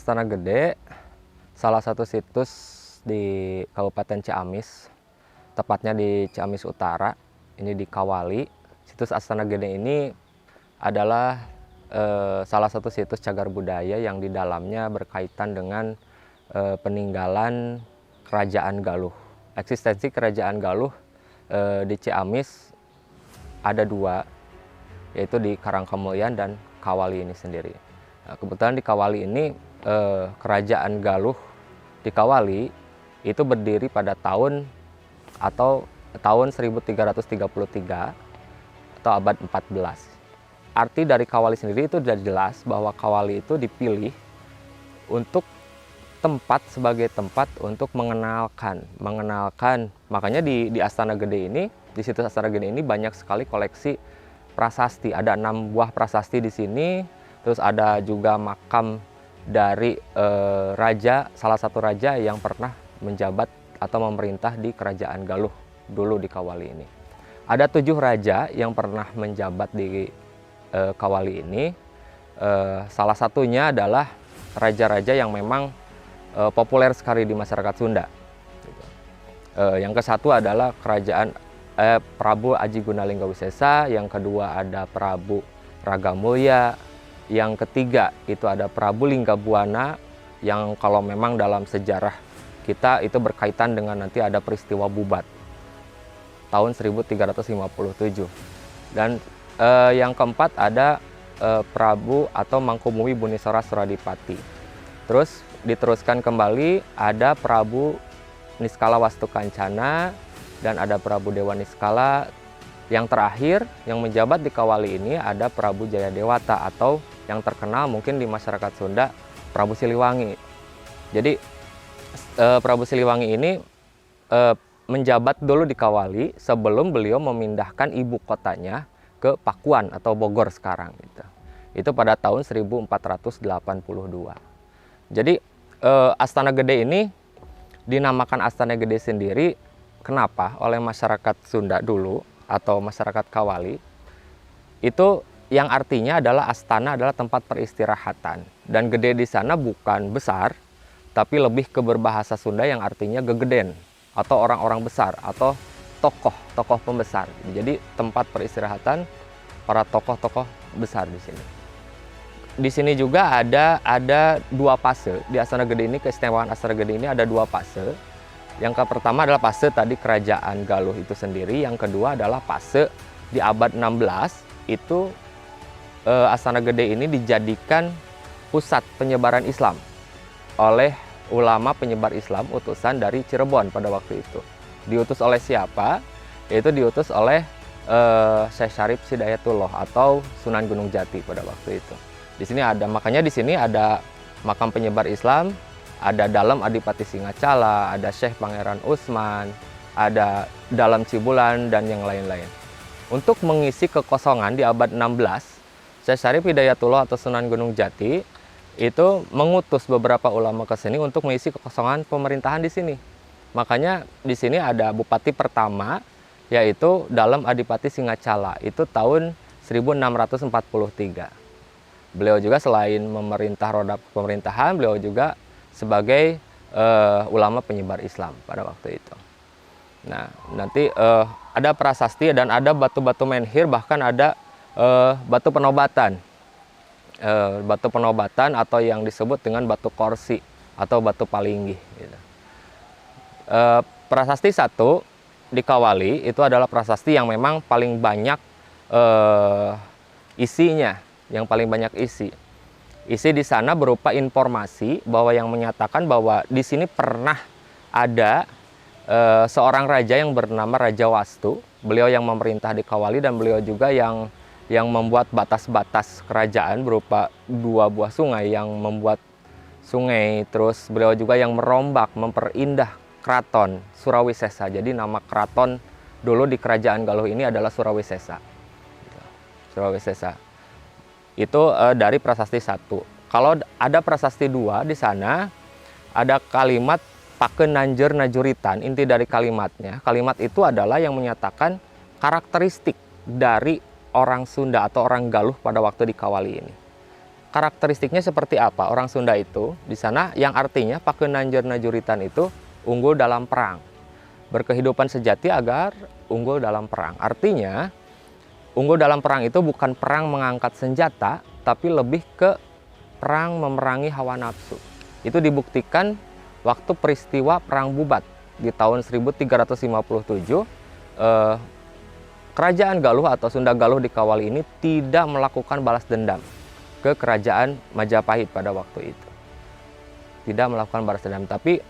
Astana Gede, salah satu situs di Kabupaten Ciamis, tepatnya di Ciamis Utara, ini di Kawali. Situs Astana Gede ini adalah salah satu situs cagar budaya yang di dalamnya berkaitan dengan peninggalan Kerajaan Galuh. Eksistensi Kerajaan Galuh di Ciamis ada dua, yaitu di Karangkemulian dan Kawali ini sendiri. Nah, kebetulan di Kawali ini Kerajaan Galuh di Kawali itu berdiri pada tahun 1333 atau abad 14. Arti dari Kawali sendiri itu sudah jelas bahwa Kawali itu dipilih untuk sebagai tempat untuk mengenalkan. Makanya di Astana Gede ini, di situs Astana Gede ini banyak sekali koleksi prasasti. Ada 6 buah prasasti di sini. Terus ada juga makam dari salah satu raja yang pernah menjabat atau memerintah di Kerajaan Galuh dulu di Kawali ini. Ada 7 raja yang pernah menjabat di Kawali ini. Salah satunya adalah raja-raja yang memang populer sekali di masyarakat Sunda. Yang ke-1 adalah Kerajaan Prabu Aji Gunalingga Wisesa, yang kedua ada Prabu Ragamulya, yang ketiga itu ada Prabu Linggabuana, yang kalau memang dalam sejarah kita itu berkaitan dengan nanti ada peristiwa Bubat tahun 1357. Dan yang keempat ada Prabu atau Mangkubumi Bunisara Suradipati. Terus diteruskan kembali ada Prabu Niskala Wastukancana dan ada Prabu Dewa Niskala. Yang terakhir yang menjabat di Kawali ini ada Prabu Jayadewata atau yang terkenal mungkin di masyarakat Sunda Prabu Siliwangi. Jadi Prabu Siliwangi ini menjabat dulu di Kawali sebelum beliau memindahkan ibu kotanya ke Pakuan atau Bogor sekarang gitu. Itu pada tahun 1482. Jadi Astana Gede ini dinamakan Astana Gede sendiri kenapa oleh masyarakat Sunda dulu atau masyarakat Kawali, itu yang artinya adalah astana adalah tempat peristirahatan, dan gede di sana bukan besar tapi lebih ke berbahasa Sunda yang artinya gegeden atau orang-orang besar atau tokoh pembesar. Jadi tempat peristirahatan para tokoh-tokoh besar di sini. Di sini juga ada 2 fase di Astana Gede ini. Keistimewaan Astana Gede ini ada 2 fase. Yang pertama adalah fase tadi Kerajaan Galuh itu sendiri. Yang kedua adalah fase di abad 16. Itu Astana Gede ini dijadikan pusat penyebaran Islam oleh ulama penyebar Islam utusan dari Cirebon pada waktu itu. Diutus oleh siapa? Yaitu diutus oleh Syekh Syarif Hidayatullah atau Sunan Gunung Jati pada waktu itu. Di sini makanya di sini ada makam penyebar Islam, ada Dalem Adipati Singacala, ada Syekh Pangeran Usman, ada Dalem Cibulan, dan yang lain-lain. Untuk mengisi kekosongan di abad 16, Syekh Syarif Hidayatullah atau Sunan Gunung Jati itu mengutus beberapa ulama ke sini untuk mengisi kekosongan pemerintahan di sini. Makanya di sini ada bupati pertama, yaitu Dalem Adipati Singacala, itu tahun 1643. Beliau juga selain memerintah roda pemerintahan, beliau juga sebagai ulama penyebar Islam pada waktu itu. Nah, nanti ada prasasti dan ada batu-batu menhir, bahkan ada batu penobatan. Batu penobatan atau yang disebut dengan batu korsi atau batu palinggih. Gitu. Prasasti 1 di Kawali itu adalah prasasti yang memang paling banyak isinya. Yang paling banyak isi di sana berupa informasi bahwa yang menyatakan bahwa di sini pernah ada seorang raja yang bernama Raja Wastu. Beliau yang memerintah di Kawali dan beliau juga yang membuat batas-batas kerajaan berupa 2 buah sungai yang membuat sungai. Terus beliau juga yang merombak, memperindah keraton Surawisesa. Jadi nama keraton dulu di Kerajaan Galuh ini adalah Surawisesa. Surawisesa. Itu dari prasasti 1. Kalau ada prasasti 2 di sana ada kalimat Pakeun Nanjeur Najuritan. Inti dari kalimatnya, kalimat itu adalah yang menyatakan karakteristik dari orang Sunda atau orang Galuh pada waktu di Kawali ini. karakteristiknya seperti apa orang Sunda itu di sana, yang artinya Pakeun Nanjeur Najuritan itu unggul dalam perang, berkehidupan sejati agar unggul dalam perang. Artinya unggul dalam perang itu bukan perang mengangkat senjata, tapi lebih ke perang memerangi hawa nafsu. Itu dibuktikan waktu peristiwa Perang Bubat di tahun 1357. Kerajaan Galuh atau Sunda Galuh di Kawali ini tidak melakukan balas dendam ke kerajaan Majapahit pada waktu itu. Tidak melakukan balas dendam, tapi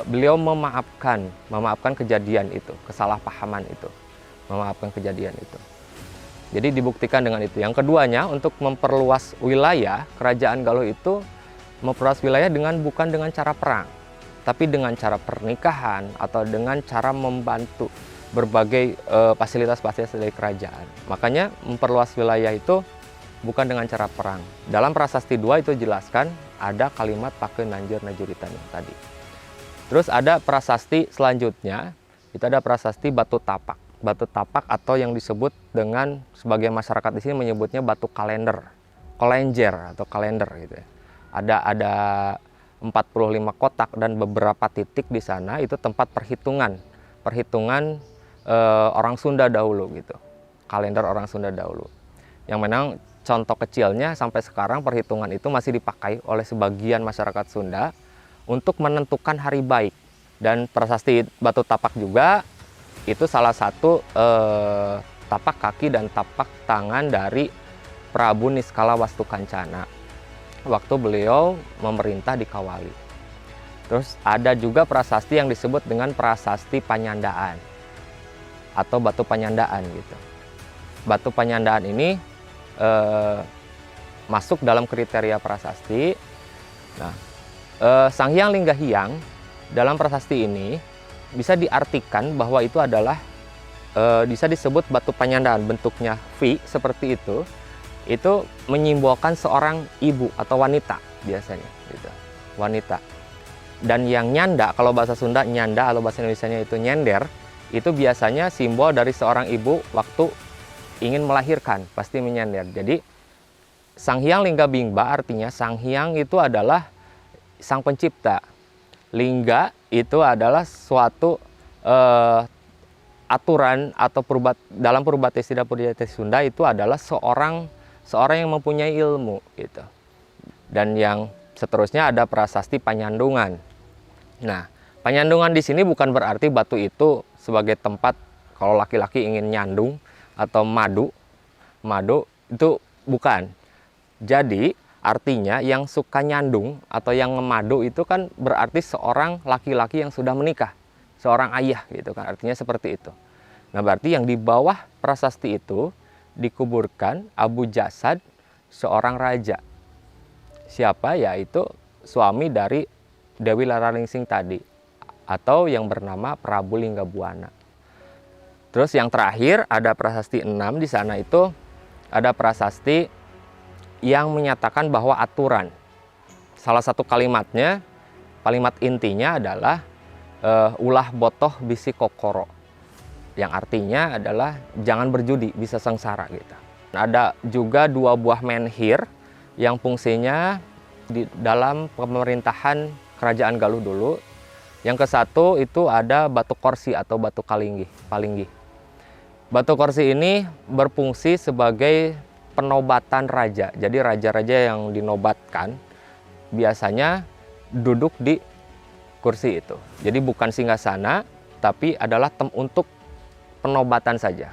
beliau memaafkan kejadian itu, kesalahpahaman itu, memaafkan kejadian itu. Jadi dibuktikan dengan itu. Yang keduanya, untuk memperluas wilayah, kerajaan Galuh itu memperluas wilayah bukan dengan cara perang, tapi dengan cara pernikahan atau dengan cara membantu berbagai fasilitas-fasilitas dari kerajaan. Makanya memperluas wilayah itu bukan dengan cara perang. Dalam Prasasti 2 itu jelaskan ada kalimat Pakeun Nanjeur Najuritan yang tadi. Terus ada prasasti selanjutnya, itu ada prasasti Batu Tapak. Batu Tapak atau yang disebut dengan sebagian masyarakat di sini menyebutnya batu kalender, kolenjer atau kalender gitu ya. Ada 45 kotak dan beberapa titik di sana itu tempat perhitungan orang Sunda dahulu gitu. Kalender orang Sunda dahulu. Yang memang contoh kecilnya sampai sekarang perhitungan itu masih dipakai oleh sebagian masyarakat Sunda untuk menentukan hari baik. Dan prasasti Batu Tapak juga itu salah satu tapak kaki dan tapak tangan dari Prabu Niskala Wastukancana waktu beliau memerintah di Kawali. Terus ada juga prasasti yang disebut dengan prasasti Panyandaan atau batu panyandaan gitu. Batu panyandaan ini masuk dalam kriteria prasasti. Nah, Sang Hyang Linggahyang dalam prasasti ini bisa diartikan bahwa itu adalah bisa disebut batu panyandaan, bentuknya V seperti itu menyimbolkan seorang ibu atau wanita biasanya gitu. Wanita. Dan yang nyanda, kalau bahasa Sunda nyanda, kalau bahasa Indonesianya itu nyender, itu biasanya simbol dari seorang ibu waktu ingin melahirkan, pasti menyender. Jadi Sang Hyang Linggabingba artinya Sang Hyang itu adalah sang pencipta. Lingga itu adalah suatu aturan atau dalam Purbatesida Sunda itu adalah seorang yang mempunyai ilmu gitu. Dan yang seterusnya ada prasasti Panyandungan. Nah, Panyandungan di sini bukan berarti batu itu sebagai tempat kalau laki-laki ingin nyandung atau madu itu bukan. Jadi artinya yang suka nyandung atau yang ngemadu itu kan berarti seorang laki-laki yang sudah menikah, seorang ayah gitu kan, artinya seperti itu. Nah, berarti yang di bawah prasasti itu dikuburkan abu jasad seorang raja. Siapa? Yaitu suami dari Dewi Lararingsing tadi, atau yang bernama Prabu Linggabuana. Terus yang terakhir ada prasasti 6 di sana itu ada prasasti yang menyatakan bahwa aturan. Salah satu kalimatnya, kalimat intinya adalah ulah botoh bisi kokoro. Yang artinya adalah jangan berjudi, bisa sengsara gitu. Ada juga 2 buah menhir yang fungsinya di dalam pemerintahan kerajaan Galuh dulu. Yang ke-1 itu ada batu korsi atau batu palinggih. Batu korsi ini berfungsi sebagai penobatan raja. Jadi raja-raja yang dinobatkan biasanya duduk di kursi itu. Jadi bukan singgasana, tapi adalah untuk penobatan saja.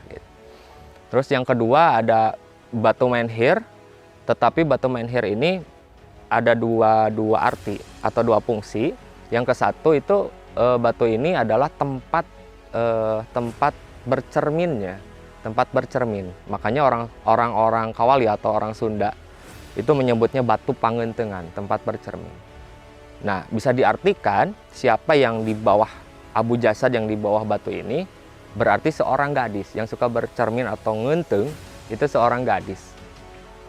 Terus yang kedua ada batu menhir, tetapi batu menhir ini ada dua arti atau 2 fungsi. Yang ke-1 itu batu ini adalah tempat bercerminnya, tempat bercermin. Makanya orang-orang Kawali atau orang Sunda itu menyebutnya batu pangentengan, tempat bercermin. Nah, bisa diartikan siapa yang di bawah abu jasad yang di bawah batu ini berarti seorang gadis yang suka bercermin atau ngenteng, itu seorang gadis.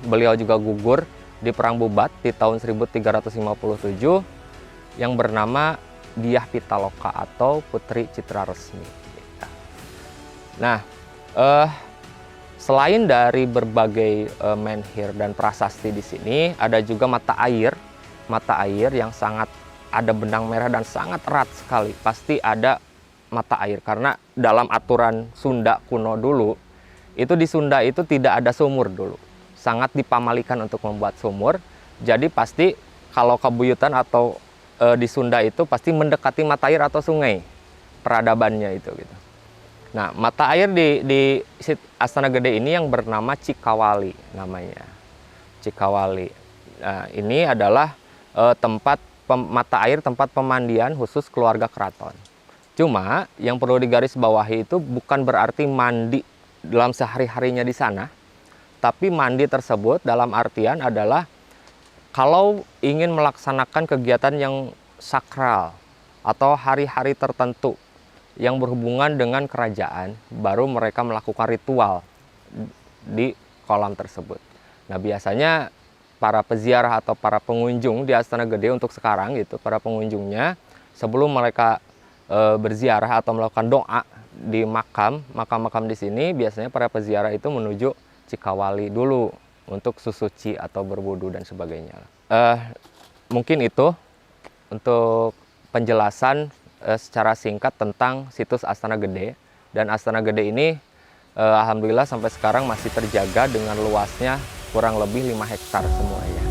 Beliau juga gugur di Perang Bubat di tahun 1357 yang bernama Diah Pitaloka atau Putri Citra Resmi. Nah, Selain dari berbagai menhir dan prasasti di sini, ada juga mata air yang sangat ada benang merah dan sangat erat sekali. Pasti ada mata air karena dalam aturan Sunda kuno dulu, itu di Sunda itu tidak ada sumur dulu. Sangat dipamalikan untuk membuat sumur. Jadi pasti kalau kabuyutan atau di Sunda itu pasti mendekati mata air atau sungai peradabannya itu gitu. Nah, mata air di Astana Gede ini yang bernama Cikawali namanya. Cikawali. Nah, ini adalah mata air tempat pemandian khusus keluarga keraton. Cuma yang perlu digarisbawahi itu bukan berarti mandi dalam sehari-harinya di sana, tapi mandi tersebut dalam artian adalah kalau ingin melaksanakan kegiatan yang sakral atau hari-hari tertentu yang berhubungan dengan kerajaan, baru mereka melakukan ritual di kolam tersebut. Nah, biasanya para peziarah atau para pengunjung di Astana Gede untuk sekarang gitu, para pengunjungnya sebelum mereka berziarah atau melakukan doa di makam di sini, biasanya para peziarah itu menuju Cikawali dulu untuk susuci atau berwudu dan sebagainya. Mungkin itu untuk penjelasan secara singkat tentang situs Astana Gede. Dan Astana Gede ini alhamdulillah sampai sekarang masih terjaga dengan luasnya kurang lebih 5 hektar semuanya.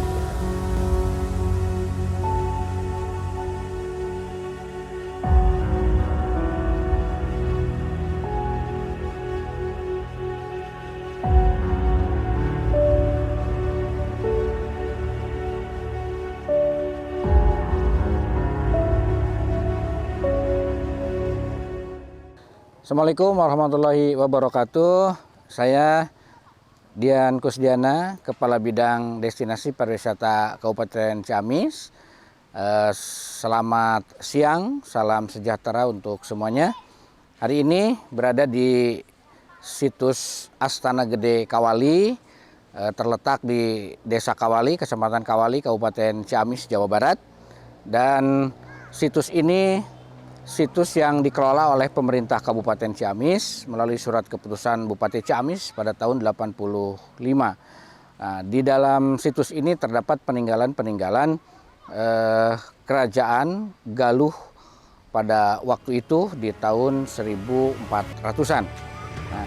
Assalamualaikum warahmatullahi wabarakatuh. Saya Dian Kusdiana, Kepala Bidang Destinasi Pariwisata Kabupaten Ciamis. Selamat siang, salam sejahtera untuk semuanya. Hari ini berada di situs Astana Gede Kawali, terletak di Desa Kawali, Kecamatan Kawali, Kabupaten Ciamis, Jawa Barat. Dan situs ini situs yang dikelola oleh pemerintah Kabupaten Ciamis melalui surat keputusan Bupati Ciamis pada tahun 85. Nah, di dalam situs ini terdapat peninggalan-peninggalan kerajaan Galuh pada waktu itu di tahun 1400-an. Nah,